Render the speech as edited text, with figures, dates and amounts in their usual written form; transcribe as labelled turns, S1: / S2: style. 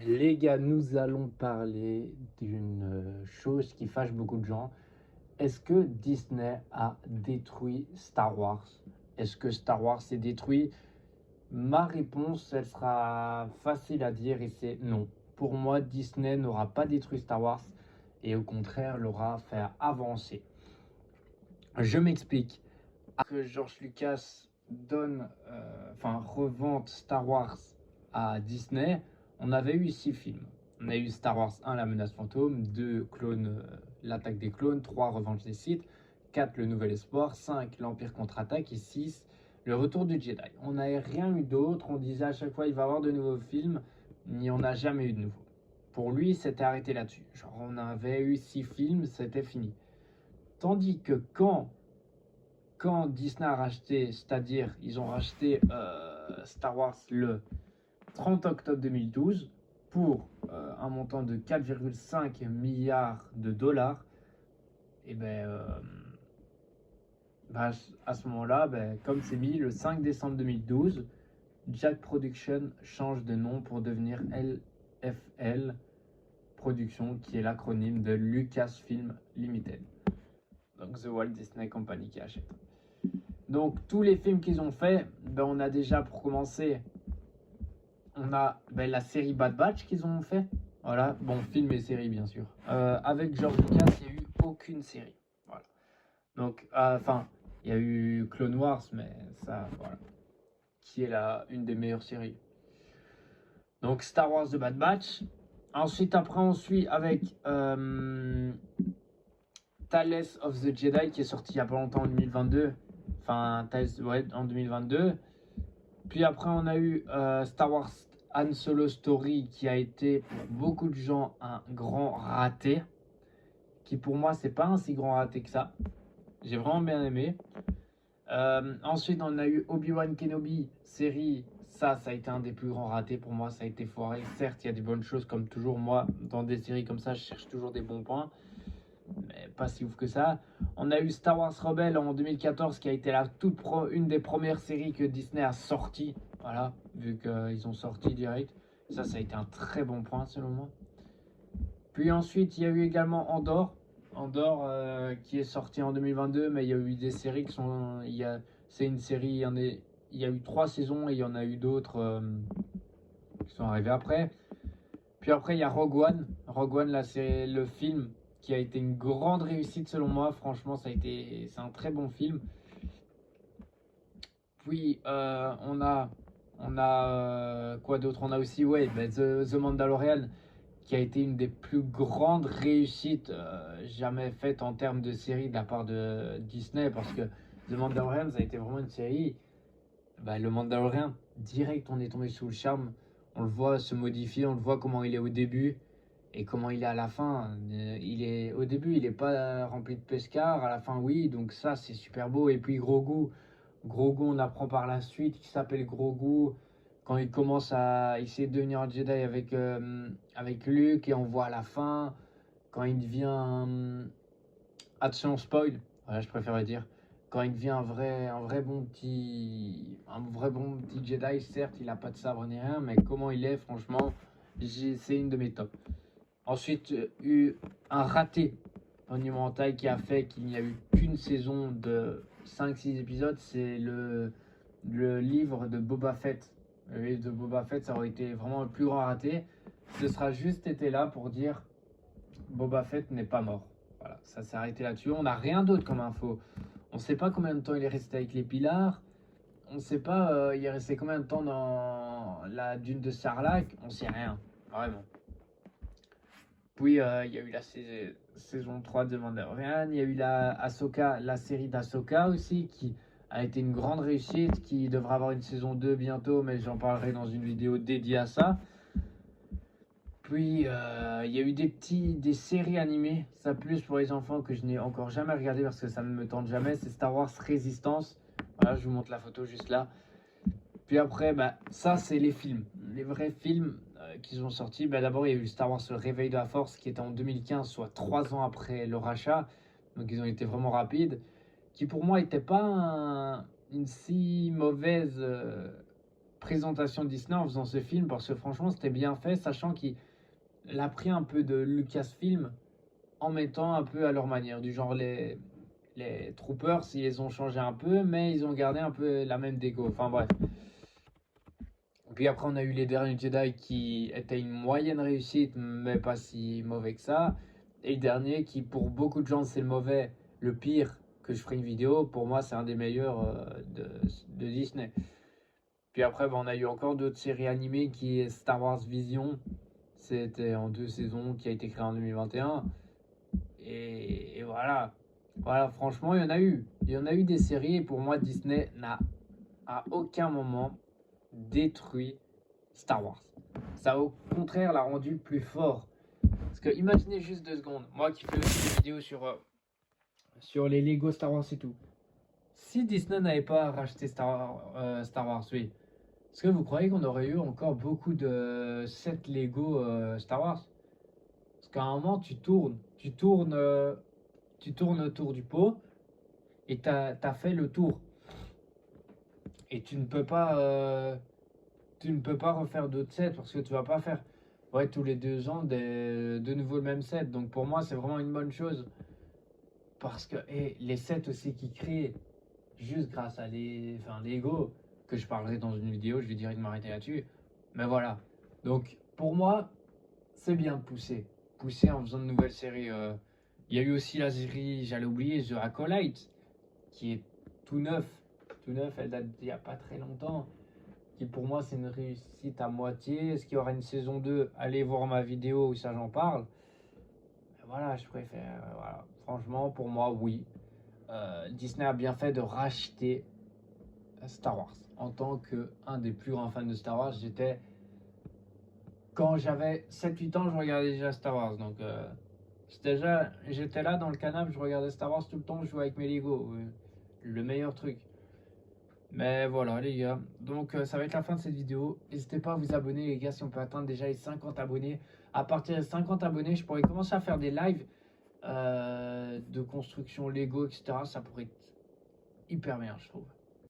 S1: Les gars, nous allons parler d'une chose qui fâche beaucoup de gens. Est-ce que Disney a détruit Star Wars? Est-ce que Star Wars s'est détruit? Ma réponse, elle sera facile à dire et c'est non. Pour moi, Disney n'aura pas détruit Star Wars et au contraire l'aura fait avancer. Je m'explique. Que George Lucas revente Star Wars à Disney, on avait eu 6 films. On a eu Star Wars 1, La menace fantôme, 2, L'attaque des clones, 3, Revanche des Sith, 4, Le nouvel espoir, 5, L'Empire contre-attaque et 6, Le retour du Jedi. On n'avait rien eu d'autre, on disait à chaque fois il va y avoir de nouveaux films, mais on n'a jamais eu de nouveaux. Pour lui, c'était arrêté là-dessus. Genre, on avait eu 6 films, c'était fini. Tandis que quand Disney a racheté, c'est-à-dire ils ont racheté Star Wars le 30 octobre 2012 pour un montant de 4,5 milliards de dollars, et à ce moment-là, comme c'est mis le 5 décembre 2012, Jack Production change de nom pour devenir LFL Production, qui est l'acronyme de Lucasfilm Limited. Donc The Walt Disney Company qui achète. Donc tous les films qu'ils ont fait, on a déjà pour commencer, on a la série Bad Batch qu'ils ont fait. Voilà, bon, film et série bien sûr. Avec George Lucas, il n'y a eu aucune série. Voilà. Donc, il y a eu Clone Wars, mais ça, voilà. Qui est une des meilleures séries. Donc Star Wars de Bad Batch. Ensuite, après, on suit avec Tales of the Jedi qui est sorti il n'y a pas longtemps en 2022. Enfin, en 2022. Puis après, on a eu Star Wars Han Solo Story qui a été pour beaucoup de gens un grand raté. Qui pour moi, c'est pas un si grand raté que ça. J'ai vraiment bien aimé. Ensuite, on a eu Obi-Wan Kenobi, série. Ça a été un des plus grands ratés pour moi. Ça a été foiré. Certes, il y a des bonnes choses comme toujours. Moi, dans des séries comme ça, je cherche toujours des bons points. Mais pas si ouf que ça. On a eu Star Wars Rebels en 2014 qui a été une des premières séries que Disney a sorti. Voilà, vu qu'ils ont sorti direct. Ça a été un très bon point selon moi. Puis ensuite, il y a eu également Andor. Andor qui est sorti en 2022, mais il y a eu des séries qui sont. C'est une série, il y a eu 3 saisons et il y en a eu d'autres qui sont arrivées après. Puis après, il y a Rogue One. Rogue One, là, c'est le film qui a été une grande réussite selon moi. Franchement, c'est un très bon film. Puis quoi d'autre? On a aussi The Mandalorian qui a été une des plus grandes réussites jamais faites en termes de série de la part de Disney, parce que The Mandalorian, ça a été vraiment une série. Le Mandalorian, direct, on est tombé sous le charme. On le voit se modifier, on le voit comment il est au début et comment il est à la fin. Au début, il est pas rempli de pescar, à la fin, oui, donc ça, c'est super beau. Et puis Grogu, on apprend par la suite qu'il s'appelle Grogu. Quand il commence à essayer de devenir un Jedi avec Luke, et on voit à la fin, quand il devient. Attention, spoil, voilà, je préférerais dire. Quand il devient un vrai bon petit Jedi, certes, il n'a pas de sabre ni rien, mais comment il est, franchement, c'est une de mes tops. Ensuite, eu un raté monumental qui a fait qu'il n'y a eu qu'une saison de 5-6 épisodes, c'est le livre de Boba Fett. Le livre de Boba Fett, ça aurait été vraiment le plus grand raté. Ce sera juste été là pour dire Boba Fett n'est pas mort. Voilà, ça s'est arrêté là-dessus. On n'a rien d'autre comme info. On ne sait pas combien de temps il est resté avec les Pilars. On ne sait pas il est resté combien de temps dans la dune de Sarlacc. On ne sait rien, vraiment. Puis il y a eu la saison 3 de Mandalorian. Il y a eu la série d'Ahsoka aussi, qui a été une grande réussite, qui devra avoir une saison 2 bientôt, mais j'en parlerai dans une vidéo dédiée à ça. Puis il y a eu des séries animées, ça plus pour les enfants, que je n'ai encore jamais regardé parce que ça ne me tente jamais. C'est Star Wars Résistance. Voilà, je vous montre la photo juste là. Puis après, ça c'est les films, les vrais films qu'ils ont sortis. D'abord, il y a eu Star Wars Le Réveil de la Force qui était en 2015, soit 3 ans après le rachat. Donc ils ont été vraiment rapides. Qui pour moi n'était pas une si mauvaise présentation Disney en faisant ce film, parce que franchement c'était bien fait, sachant qu'il a pris un peu de Lucasfilm en mettant un peu à leur manière, du genre les Troopers, ils les ont changé un peu, mais ils ont gardé un peu la même déco. Enfin bref. Puis après, on a eu les derniers Jedi qui étaient une moyenne réussite, mais pas si mauvais que ça. Et le dernier qui, pour beaucoup de gens, c'est le mauvais, le pire, que je ferai une vidéo. Pour moi, c'est un des meilleurs de Disney. Puis après, on a eu encore d'autres séries animées qui est Star Wars Vision. C'était en 2 saisons, qui a été créé en 2021. Et voilà. Voilà, franchement, il y en a eu. Il y en a eu des séries. Et pour moi, Disney n'a à aucun moment détruit Star Wars. Ça au contraire l'a rendu plus fort. Parce que imaginez juste 2 secondes, moi qui fais aussi des vidéos sur les Lego Star Wars et tout. Si Disney n'avait pas racheté Star Wars, oui. Est-ce que vous croyez qu'on aurait eu encore beaucoup de sets Lego Star Wars? Parce qu'à un moment tu tournes autour du pot et t'as fait le tour. Et tu ne peux pas refaire d'autres sets parce que tu vas pas faire tous les 2 ans de nouveau le même set. Donc pour moi, c'est vraiment une bonne chose. Parce que les sets aussi qui créent juste grâce à Lego, que je parlerai dans une vidéo, je vais direct m'arrêter là-dessus. Mais voilà. Donc pour moi, c'est bien de pousser. Pousser en faisant de nouvelles séries. Il y a eu aussi la série, j'allais oublier, The Acolyte, qui est tout neuf. Tout neuf, elle date d'il n'y a pas très longtemps. Qui pour moi c'est une réussite à moitié. Est-ce qu'il y aura une saison 2? Allez voir ma vidéo où ça j'en parle. Mais voilà, je préfère. Voilà. Franchement, pour moi, oui. Disney a bien fait de racheter Star Wars. En tant qu'un des plus grands fans de Star Wars, quand j'avais 7-8 ans, je regardais déjà Star Wars. Donc, j'étais là dans le canapé, je regardais Star Wars tout le temps, je jouais avec mes Lego. Le meilleur truc. Mais voilà les gars, donc ça va être la fin de cette vidéo. N'hésitez pas à vous abonner les gars si on peut atteindre déjà les 50 abonnés. À partir de 50 abonnés, je pourrais commencer à faire des lives de construction Lego, etc. Ça pourrait être hyper bien, je trouve.